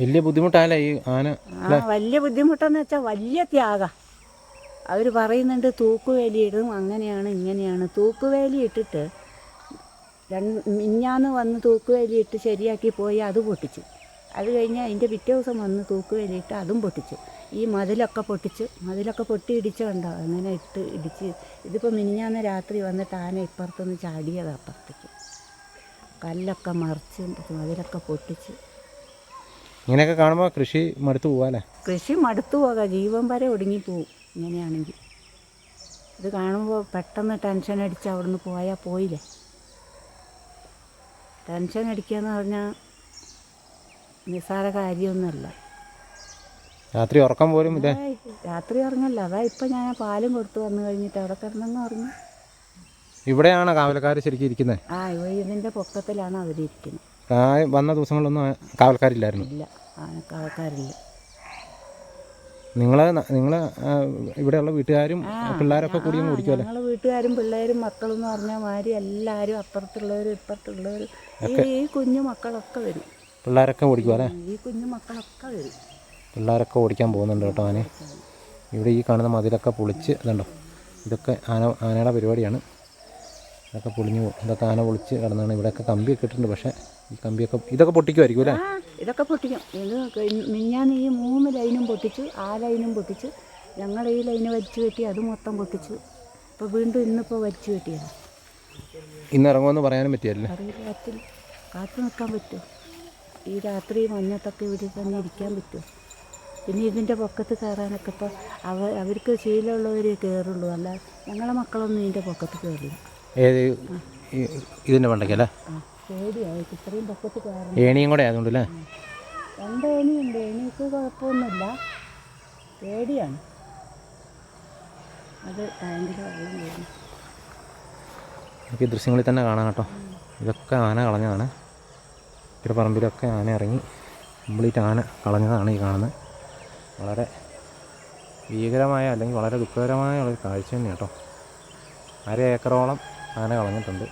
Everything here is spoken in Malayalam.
വലിയ ബുദ്ധിമുട്ടല്ലേ ഈ ആന? വലിയ ബുദ്ധിമുട്ടെന്ന് വെച്ചാൽ വലിയ ത്യാഗം. അവർ പറയുന്നുണ്ട് തൂക്കുവേലി ഇടും, അങ്ങനെയാണ് ഇങ്ങനെയാണ്. തൂക്കുവേലി ഇട്ടിട്ട് മിഞ്ഞാന്ന് വന്ന് തൂക്കുവേലി ഇട്ട് ശരിയാക്കി പോയി അത് പൊട്ടിച്ചു. അത് കഴിഞ്ഞ് അതിൻ്റെ പിറ്റേ ദിവസം വന്ന് തൂക്കുവേലി ഇട്ട് അതും പൊട്ടിച്ചു. ഈ മതിലൊക്കെ പൊട്ടി ഇടിച്ചുണ്ടോ അങ്ങനെ ഇടിച്ച്. ഇതിപ്പോൾ മിനിഞ്ഞാന്ന് രാത്രി വന്നിട്ട് ആന ഇപ്പുറത്തുനിന്ന് ചാടിയത് അപ്പുറത്തേക്ക്, കല്ലൊക്കെ മറിച്ച് മതിലൊക്കെ പൊട്ടിച്ച്. ഇങ്ങനെയൊക്കെ കാണുമ്പോൾ കൃഷി മടുത്തു പോകാല്ലേ? കൃഷി മടുത്തു പോകാം, ജീവൻ വരെ ഒടുങ്ങിപ്പോവും ഇങ്ങനെയാണെങ്കിൽ. ഇത് കാണുമ്പോൾ പെട്ടെന്ന് ടെൻഷൻ അടിച്ച് അവിടുന്ന് പോയാൽ പോയില്ലേ. ടെൻഷൻ അടിക്കുകയെന്ന് പറഞ്ഞാൽ നിസ്സാര കാര്യമൊന്നുമല്ല. രാത്രി ഉറക്കം പോലും ഇല്ലേ? രാത്രി ഉറങ്ങല്ല. അതാ ഇപ്പം ഞാൻ പാലും കൊടുത്ത് വന്നു കഴിഞ്ഞിട്ട് അവിടെ കിടന്നെന്ന് ഉറങ്ങി. ഇവിടെയാണ് കാവൽക്കാർ ശരിക്കും ഇരിക്കുന്നത്? ഇതിൻ്റെ പൊക്കത്തിലാണ് അവരിയ്ക്കുന്നത്. വന്ന ദിവസങ്ങളിലൊന്നും കാവൽക്കാരില്ലായിരുന്നു? ഇല്ല, കാവൽക്കാരില്ല. നിങ്ങൾ ഇവിടെയുള്ള വീട്ടുകാരും പിള്ളേരൊക്കെ കൂടി ഓടിക്കുമല്ലോ? ഞങ്ങൾ വീട്ടുകാരും പിള്ളേരും മക്കളും എന്ന് പറഞ്ഞാൽ മാതിരി എല്ലാവരും അപ്പുറത്തുള്ളവരും ഇപ്പുറത്തുള്ളവരും ഈ കുഞ്ഞു മക്കളൊക്കെ വരും. പിള്ളേരൊക്കെ ഓടിക്കുമല്ലേ? ഈ കുഞ്ഞു മക്കളൊക്കെ വരും. പിള്ളേരൊക്കെ ഓടിക്കാൻ പോകുന്നുണ്ട് കേട്ടോ ആന. ഇവിടെ ഈ കാണുന്ന മതിലൊക്കെ പൊളിച്ച് ഇതുണ്ടോ, ഇതൊക്കെ ആനയുടെ പരിപാടിയാണ്. ഇതൊക്കെ പൊളിഞ്ഞു പോകും. ഇതൊക്കെ ആന പൊളിച്ച് കിടന്നാണ്. ഇവിടെയൊക്കെ കമ്പിയൊക്കെ ഇട്ടിട്ടുണ്ട്. പക്ഷേ ഈ കമ്പിയൊക്കെ ഇതൊക്കെ പൊട്ടിക്കുമായിരിക്കും അല്ലേ? ഇതൊക്കെ പൊട്ടിക്കും. ഇത് മിഞ്ഞാന്ന് ഈ 3 ലൈനും പൊട്ടിച്ചു, ആ ലൈനും പൊട്ടിച്ചു. ഞങ്ങൾ ഈ ലൈന് വലിച്ചു കെട്ടി അത് മൊത്തം പൊട്ടിച്ചു. ഇപ്പോൾ വീണ്ടും ഇന്നിപ്പോൾ വലിച്ചു കെട്ടിയാണ്. ഇന്ന് ഇറങ്ങുമെന്ന് പറയാനും പറ്റിയല്ലേ? അറിയില്ല, പറ്റില്ല. കാത്തു നിൽക്കാൻ പറ്റുമോ? ഈ രാത്രി മഞ്ഞത്തൊക്കെ ഇവിടെ തന്നെ ഇരിക്കാൻ പറ്റുമോ? പിന്നെ ഇതിൻ്റെ പൊക്കത്ത് കയറാനൊക്കെ ഇപ്പോൾ അവർക്ക് ശീലമുള്ളവർ കയറുള്ളൂ. അല്ല ഞങ്ങളെ മക്കളൊന്നും ഇതിൻ്റെ പൊക്കത്ത് കയറില്ല. ഇതിൻ്റെ മണ്ടയ്ക്കല്ലേ? പേടിയായി ഇത്രയും പൊക്കത്ത് കയറും. ഏണിയും കൂടെ ആയതുകൊണ്ടല്ലേ? 2 ഏണിയുണ്ട്. ഏണിക്ക് കുഴപ്പമൊന്നുമില്ല, പേടിയാണ്. അത് ടാങ്കിൽ വെള്ളം കയറും. നമുക്ക് ഈ ദൃശ്യങ്ങളിൽ തന്നെ കാണാം കേട്ടോ. ഇതൊക്കെ ആന കളഞ്ഞതാണ്. ഇത്തിരി പറമ്പിലൊക്കെ ആന ഇറങ്ങി കംപ്ലീറ്റ് ആന കളഞ്ഞതാണ് ഈ കാണുന്നത്. വളരെ ഭീകരമായ അല്ലെങ്കിൽ വളരെ ദുഃഖകരമായ ഒരു കാഴ്ച തന്നെ കേട്ടോ. 1/2 ഏക്കറോളം ആന കളഞ്ഞിട്ടുണ്ട്.